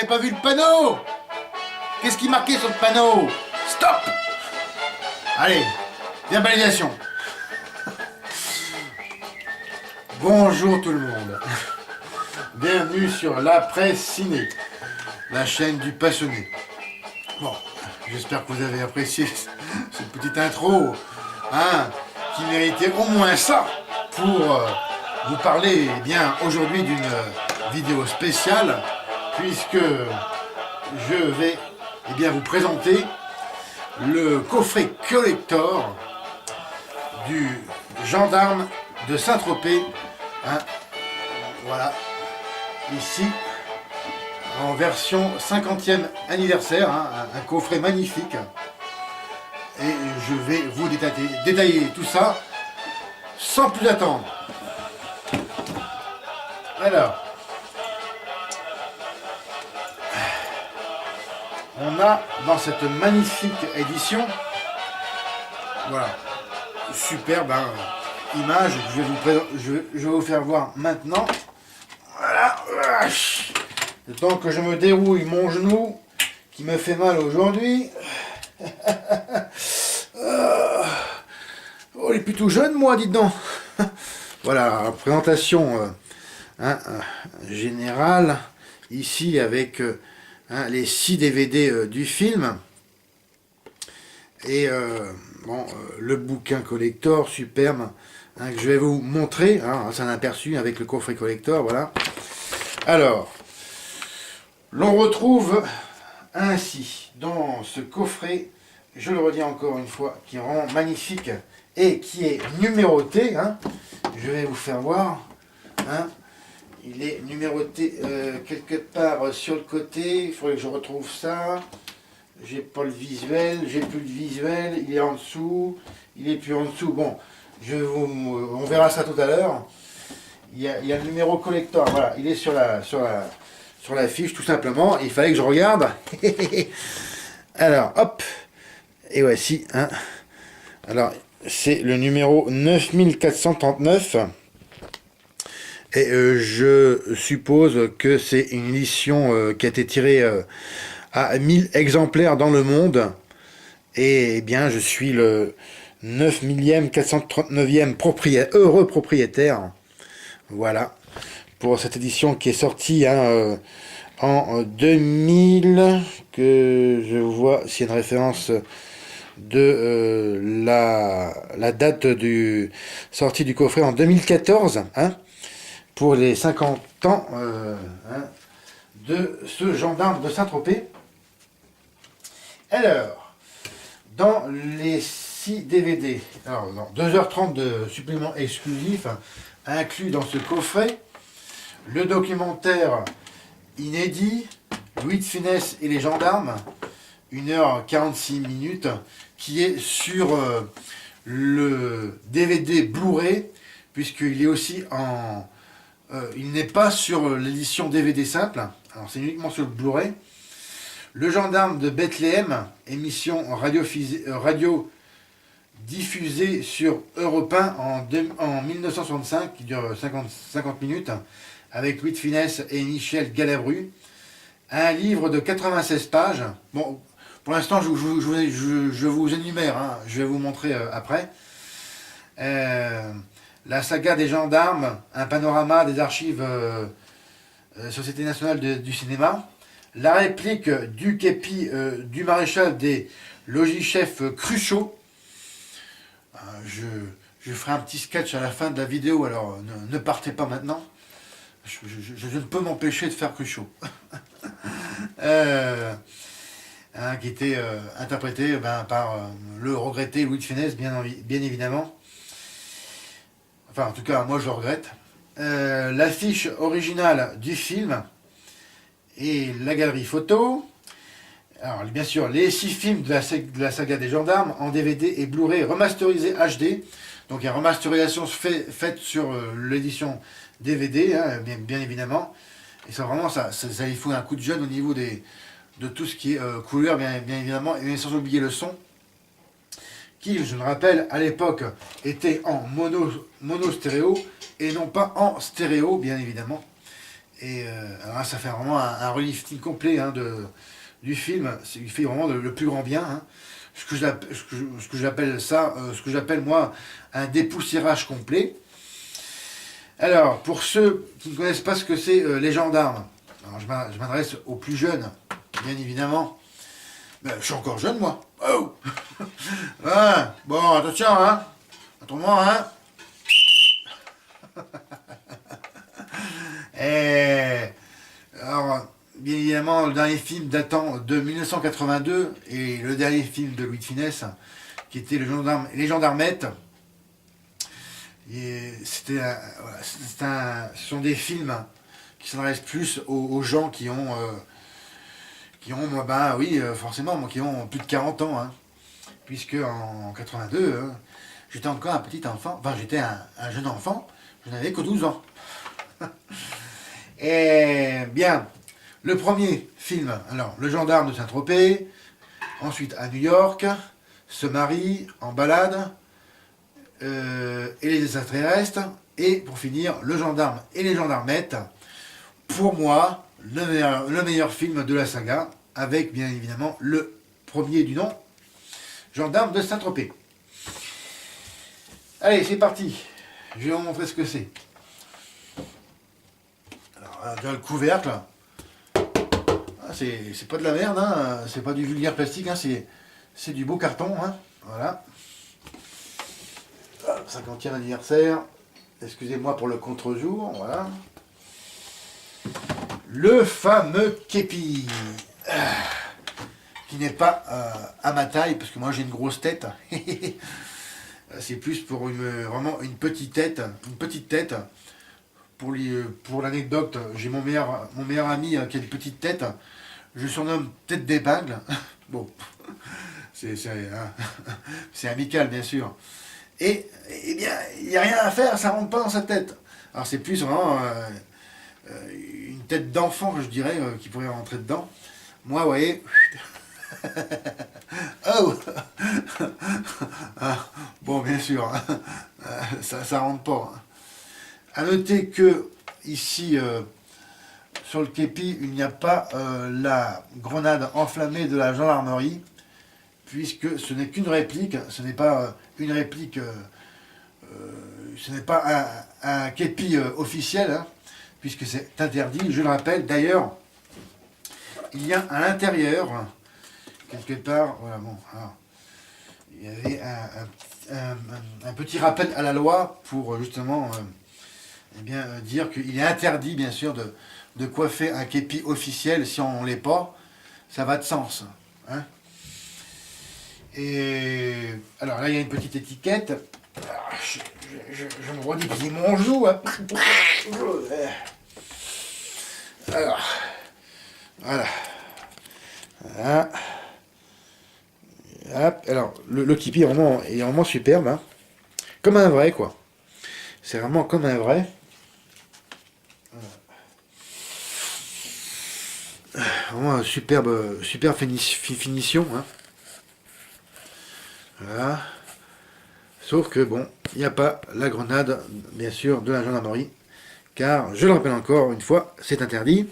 avez pas vu le panneau? Qu'est-ce qui est marqué sur le panneau? Stop! Allez, verbalisation. Bonjour tout le monde. Bienvenue sur l'après ciné, la chaîne du passionné. Bon, j'espère que vous avez apprécié cette petite intro, hein, qui méritait au moins ça pour vous parler aujourd'hui d'une vidéo spéciale, puisque je vais vous présenter le coffret collector du gendarme de Saint-Tropez, hein, voilà, ici en version 50e anniversaire, hein, un coffret magnifique, et je vais vous détailler tout ça sans plus attendre. Alors, on a dans cette magnifique édition, voilà, superbe image que je vais vous faire voir maintenant. Voilà, le temps que je me dérouille mon genou qui me fait mal aujourd'hui. Oh, il est plutôt jeune, moi, dites donc. Voilà, la présentation générale ici avec les 6 DVD du film et le bouquin collector superbe, que je vais vous montrer. C'est un aperçu avec le coffret collector, voilà. Alors, l'on retrouve ainsi dans ce coffret, je le redis encore une fois, qui rend magnifique et qui est numéroté, je vais vous faire voir, il est numéroté quelque part sur le côté, il faudrait que je retrouve ça, j'ai pas le visuel, j'ai plus le visuel, il est en dessous, il est plus en dessous, bon, on verra ça tout à l'heure. Il y a le numéro collector, voilà, il est sur la fiche tout simplement, il fallait que je regarde. Alors, hop, et voici, alors, c'est le numéro 9439, et je suppose que c'est une édition qui a été tirée à 1000 exemplaires dans le monde, et bien, je suis le 9 millième 439e heureux propriétaire. Voilà, pour cette édition qui est sortie en 2000, que je vois s'il y a une référence de la date du sortie du coffret en 2014, pour les 50 ans de ce gendarme de Saint-Tropez. Alors, dans les 6 DVD, alors non, 2h30 de suppléments exclusifs, inclus dans ce coffret, le documentaire inédit, Louis de Funès et les gendarmes, 1h46, qui est sur le DVD Blu-ray, puisqu'il est aussi il n'est pas sur l'édition DVD simple, alors c'est uniquement sur le Blu-ray. Le gendarme de Bethléem, émission radio diffusé sur Europe 1 en 1965, qui dure 50 minutes, avec Louis de Funès et Michel Galabru. Un livre de 96 pages. Bon, pour l'instant, je vous énumère, je vais vous montrer après. La saga des gendarmes, un panorama des archives Société nationale du cinéma. La réplique du képi du maréchal des logis-chefs Cruchot. Je ferai un petit sketch à la fin de la vidéo, alors ne partez pas maintenant. Je ne peux m'empêcher de faire Cruchot. Qui était interprété par le regretté Louis de Funès, bien évidemment. Enfin, en tout cas, moi je le regrette. L'affiche originale du film et la galerie photo. Alors, bien sûr, les 6 films de la saga des gendarmes en DVD et Blu-ray remasterisés HD. Donc, il y a une remasterisation faite sur l'édition DVD, bien évidemment. Et ça, vraiment, ça il faut un coup de jeune au niveau de tout ce qui est couleur, bien évidemment, et sans oublier le son, qui, je le rappelle, à l'époque, était en mono stéréo, et non pas en stéréo, bien évidemment. Et alors là, ça fait vraiment un relifting complet hein, du film. Il fait vraiment le plus grand bien. Hein. Ce que j'appelle moi un dépoussiérage complet. Alors, pour ceux qui ne connaissent pas ce que c'est les gendarmes, alors je m'adresse aux plus jeunes, bien évidemment. Ben, je suis encore jeune, moi. Oh hein. Bon, attention, hein. Attends-moi, hein. Et alors, bien évidemment, le dernier film datant de 1982 et le dernier film de Louis de Funès, qui était Les Gendarmettes. Et voilà, ce sont des films qui s'adressent plus aux gens bah oui, forcément, qui ont plus de 40 ans, hein, puisque en 82, j'étais encore un petit enfant, enfin j'étais un jeune enfant, je n'avais que 12 ans. Et bien, le premier film, alors, Le Gendarme de Saint-Tropez, ensuite à New York, se marie en balade, et les extraterrestres, et pour finir, Le Gendarme et les Gendarmettes, pour moi, le meilleur film de la saga, avec bien évidemment le premier du nom, Gendarme de Saint-Tropez. Allez, c'est parti. Je vais vous montrer ce que c'est. Alors, déjà le couvercle. Ah, c'est pas de la merde, hein. C'est pas du vulgaire plastique, hein. C'est du beau carton. Hein. Voilà. 50e anniversaire. Excusez-moi pour le contre-jour. Voilà. Le fameux képi. Qui n'est pas à ma taille, parce que moi j'ai une grosse tête. C'est plus pour vraiment une petite tête. Une petite tête. Pour l'anecdote, j'ai mon meilleur ami qui a une petite tête. Je le surnomme tête d'épingle. Bon, c'est amical bien sûr. Et bien, il n'y a rien à faire, ça rentre pas dans sa tête. Alors c'est plus vraiment une tête d'enfant, je dirais, qui pourrait rentrer dedans. Moi, vous voyez... Oh ah, bon, bien sûr, ça rentre pas. À noter que ici, sur le képi, il n'y a pas la grenade enflammée de la gendarmerie, puisque ce n'est qu'une réplique, ce n'est pas une réplique, ce n'est pas un képi officiel, hein, puisque c'est interdit, je le rappelle. D'ailleurs, il y a à l'intérieur, quelque part, voilà, bon, alors, il y avait un petit rappel à la loi pour justement eh bien, dire qu'il est interdit, bien sûr, de coiffer un képi officiel si on ne l'est pas. Ça va de sens. Hein. Et alors là, il y a une petite étiquette. Alors, je me redis qu'il mon joue. Hein. Alors, voilà. Voilà. Hop. Alors, le képi est vraiment superbe. Hein. Comme un vrai, quoi. C'est vraiment comme un vrai. Vraiment superbe finition. Hein. Voilà. Sauf que bon, il n'y a pas la grenade, bien sûr, de la gendarmerie. Car, je le rappelle encore une fois, c'est interdit.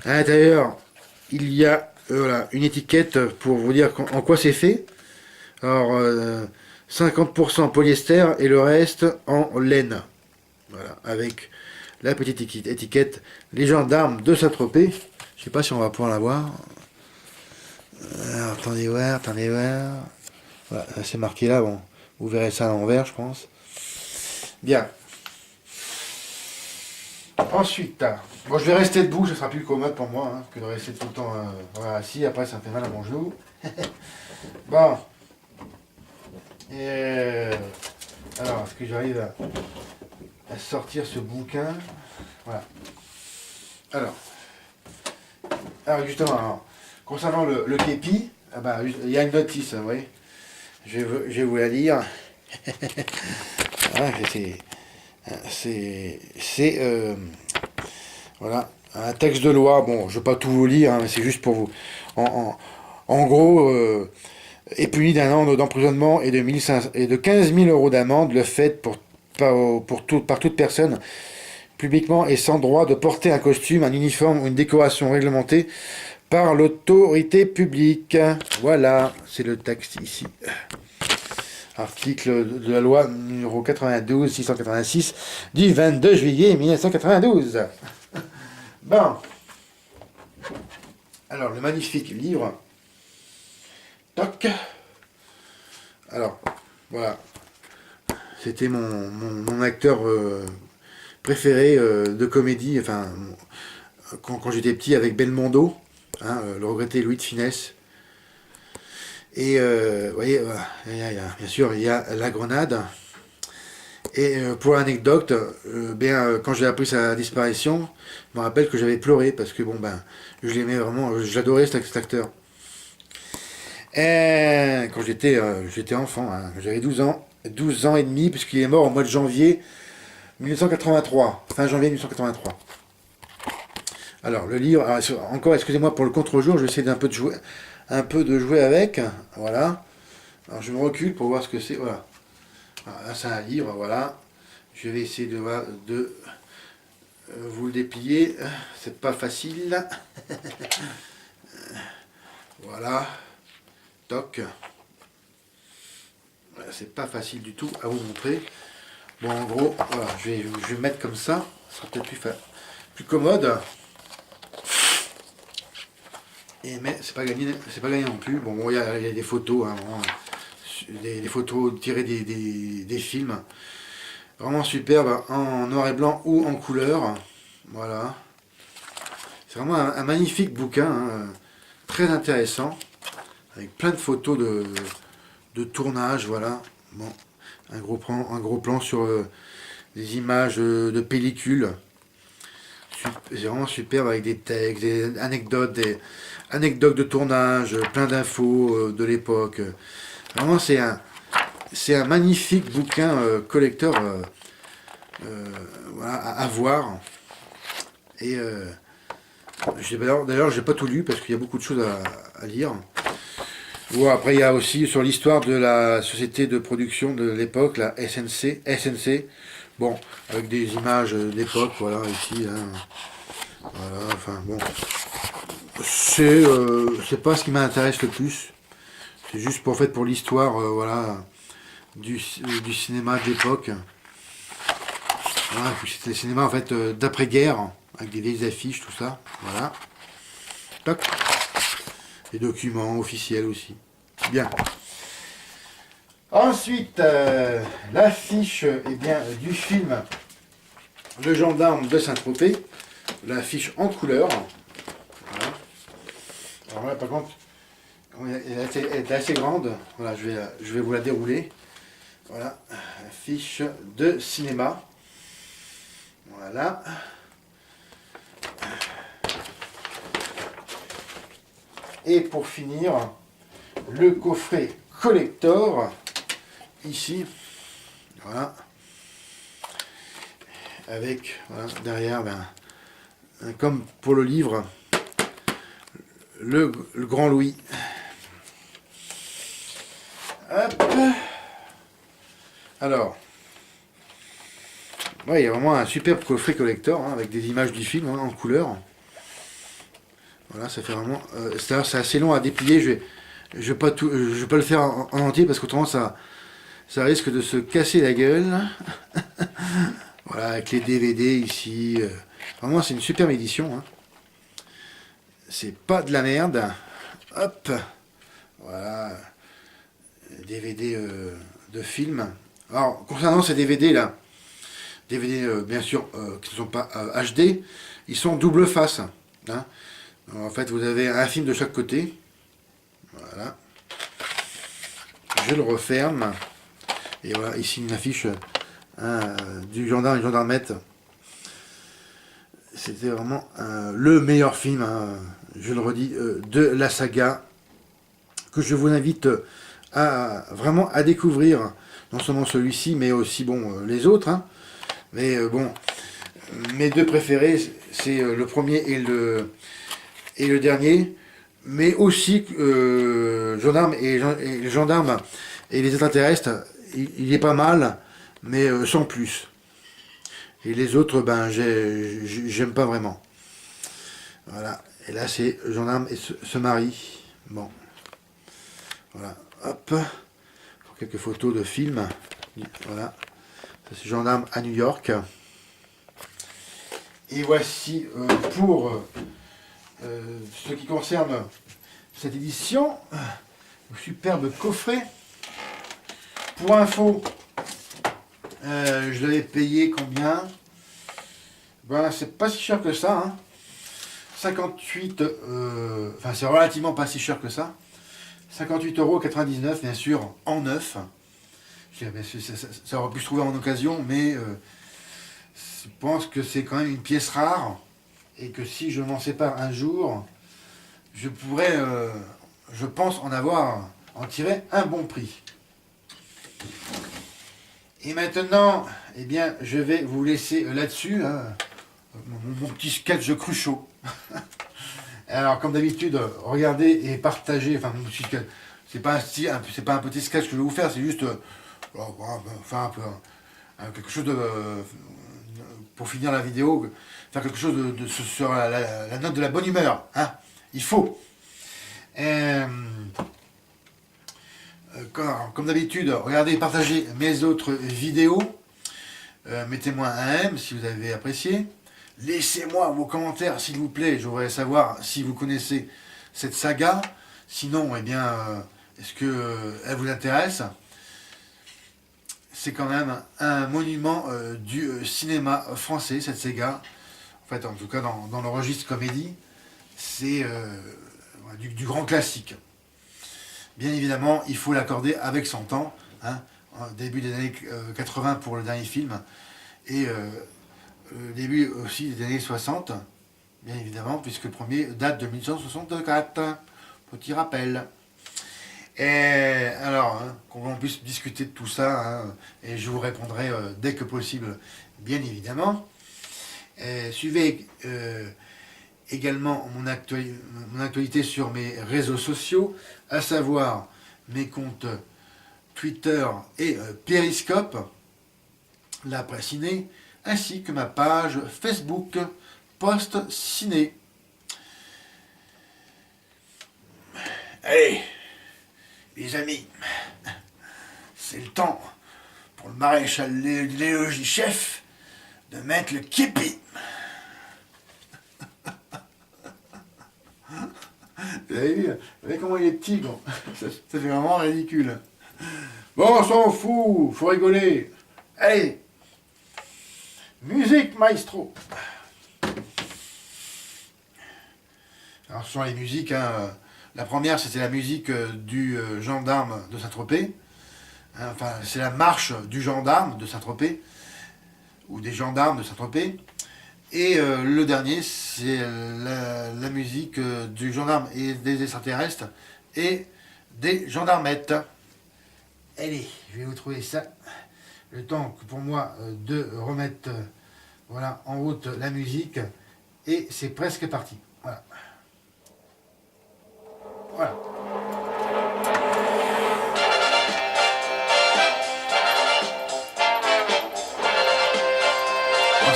À l'intérieur, il y a voilà, une étiquette pour vous dire en quoi c'est fait. Alors, 50% polyester et le reste en laine. Voilà, avec la petite étiquette Les Gendarmes de Saint-Tropez. Je sais pas si on va pouvoir la voir. Alors, attendez voir. Voilà, c'est marqué là, bon. Vous verrez ça à l'envers, je pense. Bien. Ensuite, bon, je vais rester debout, ce sera plus commode pour moi hein, que de rester tout le temps voilà, assis. Après, ça me fait mal à mon genou. Bon. Et alors, est-ce que j'arrive à sortir ce bouquin? Voilà. Alors justement, concernant le képi, ah bah, il y a une notice, vous voyez. Je vais vous la lire. Voilà, c'est voilà, un texte de loi. Bon, je ne vais pas tout vous lire, hein, mais c'est juste pour vous. En gros, est puni d'un an d'emprisonnement et de 15 000 € d'amende le fait par toute personne publiquement et sans droit de porter un costume, un uniforme ou une décoration réglementée par l'autorité publique. Voilà, c'est le texte ici. Article de la loi numéro 92-686 du 22 juillet 1992. Bon. Alors, le magnifique livre. Toc. Alors, voilà. C'était mon acteur préféré de comédie, enfin, quand j'étais petit avec Belmondo, hein, le regretté Louis de Funès. Et vous voyez, bien sûr, il y a La Grenade. Et pour l'anecdote, quand j'ai appris sa disparition, je me rappelle que j'avais pleuré parce que bon ben, je l'aimais vraiment, j'adorais cet acteur. Et quand j'étais enfant, hein, j'avais 12 ans et demi, puisqu'il est mort au mois de janvier 1983, fin janvier 1983. Alors le livre, encore excusez-moi pour le contre-jour, je vais essayer d'un peu de jouer avec, voilà. Alors je me recule pour voir ce que c'est, voilà. Là c'est un livre, voilà. Je vais essayer de vous le déplier, c'est pas facile. Voilà. Toc. Voilà, c'est pas facile du tout à vous montrer. Bon, en gros, voilà, je vais mettre comme ça. Ça sera peut-être plus commode. Mais c'est pas gagné non plus. Bon, il y a des photos, hein, vraiment, des photos tirées des films. Vraiment superbe, en noir et blanc ou en couleur. Voilà. C'est vraiment un magnifique bouquin, hein, très intéressant. Avec plein de photos de tournage, voilà. Bon, un gros plan sur des images de pellicule. C'est vraiment superbe avec des textes, des anecdotes de tournage, plein d'infos de l'époque. Vraiment, c'est un magnifique bouquin collector voilà, à voir. Et d'ailleurs, j'ai pas tout lu parce qu'il y a beaucoup de choses à lire. Bon, après, il y a aussi sur l'histoire de la société de production de l'époque, la SNC. Bon, avec des images d'époque, voilà, ici. Hein. Voilà, enfin, bon. C'est pas ce qui m'intéresse le plus. C'est juste pour l'histoire, voilà, du cinéma de l'époque. Voilà, c'était le cinéma, en fait, d'après-guerre, avec des vieilles affiches, tout ça. Voilà. Toc. Les documents officiels aussi. Bien. Ensuite, l'affiche du film Le Gendarme de Saint-Tropez. L'affiche en couleur. Voilà. Alors là, par contre, elle est assez grande. Voilà, je vais vous la dérouler. Voilà, affiche de cinéma. Voilà. Et pour finir, le coffret collector, ici, voilà, avec, voilà, derrière, comme pour le livre, le Grand Louis. Hop. Alors, ouais, il y a vraiment un superbe coffret collector, hein, avec des images du film, hein, en couleur. Voilà, ça fait vraiment. C'est assez long à déplier. Je vais pas le faire en entier parce qu'autrement ça risque de se casser la gueule. Voilà, avec les DVD ici. Vraiment, c'est une superbe édition. Hein. C'est pas de la merde. Hop. Voilà. DVD de films. Alors, concernant ces DVD là, DVD bien sûr qui ne sont pas HD, ils sont double face. Hein. En fait, vous avez un film de chaque côté. Voilà. Je le referme. Et voilà, ici une affiche du gendarme et gendarmette. C'était vraiment le meilleur film, hein, je le redis, de la saga, que je vous invite vraiment à découvrir. Non seulement celui-ci, mais aussi bon les autres. Hein. Mais bon, mes deux préférés, c'est le premier et le dernier, mais aussi gendarme et les gendarmes et les extraterrestres, il est pas mal, mais sans plus. Et les autres, ben, j'aime pas vraiment. Voilà. Et là, c'est gendarme et se marie. Bon. Voilà. Hop. Quelques photos de films. Voilà. Ça, c'est gendarme à New York. Et voici pour ce qui concerne cette édition, le superbe coffret. Pour info, je l'avais payé combien? Ben, c'est pas si cher que ça. Hein. 58, enfin c'est relativement pas si cher que ça. 58,99 € bien sûr, en neuf. Ça aurait pu se trouver en occasion, mais je pense que c'est quand même une pièce rare. Et que si je m'en sépare un jour, je pourrais, je pense, en tirer un bon prix. Et maintenant, eh bien, je vais vous laisser là-dessus, hein, mon petit sketch de Cruchot. Alors, comme d'habitude, regardez et partagez. Enfin, c'est pas un petit sketch que je vais vous faire, c'est juste, enfin, un peu, quelque chose de, pour finir la vidéo, faire quelque chose sur la note de la bonne humeur. Hein, il faut. Comme d'habitude, regardez et partagez mes autres vidéos. Mettez-moi un M si vous avez apprécié. Laissez-moi vos commentaires s'il vous plaît. Je voudrais savoir si vous connaissez cette saga. Sinon, eh bien, est-ce qu'elle vous intéresse? C'est quand même un monument du cinéma français, cette saga. En fait, en tout cas, dans le registre comédie, c'est du grand classique. Bien évidemment, il faut l'accorder avec son temps, hein, début des années 80 pour le dernier film, et début aussi des années 60, bien évidemment, puisque le premier date de 1964, petit rappel. Et alors, hein, qu'on puisse discuter de tout ça, hein, et je vous répondrai dès que possible, bien évidemment. Suivez également mon actualité sur mes réseaux sociaux, à savoir mes comptes Twitter et Periscope, la presse ciné, ainsi que ma page Facebook Post Ciné. Allez, les amis, c'est le temps pour le maréchal Léo Chef de mettre le képi. Vous avez vu comment il est petit, bon. Ça fait vraiment ridicule. Bon, on s'en fout, faut rigoler. Allez, musique maestro. Alors ce sont les musiques, hein. La première c'était la musique du gendarme de Saint-Tropez. Hein, enfin, c'est la marche du gendarme de Saint-Tropez, ou des gendarmes de Saint-Tropez. Et le dernier, c'est la musique du gendarme et des extraterrestres et des gendarmettes. Allez, je vais vous trouver ça. Le temps pour moi de remettre voilà, en route la musique. Et c'est presque parti. Voilà. Voilà.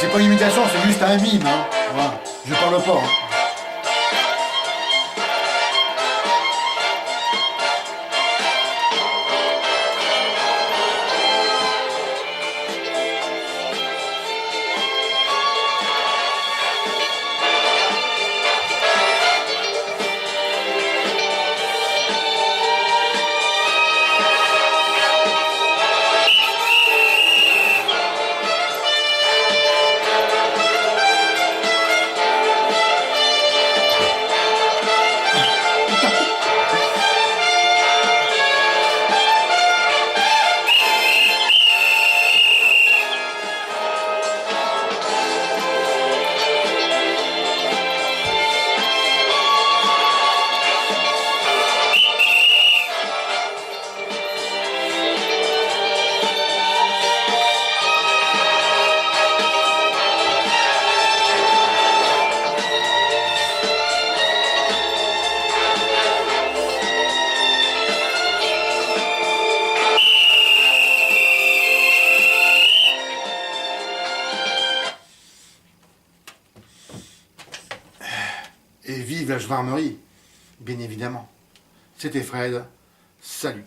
C'est pas une imitation, c'est juste un mime. Hein. Voilà. Je parle pas. Hein. vive la gendarmerie, bien évidemment. C'était Fred, salut.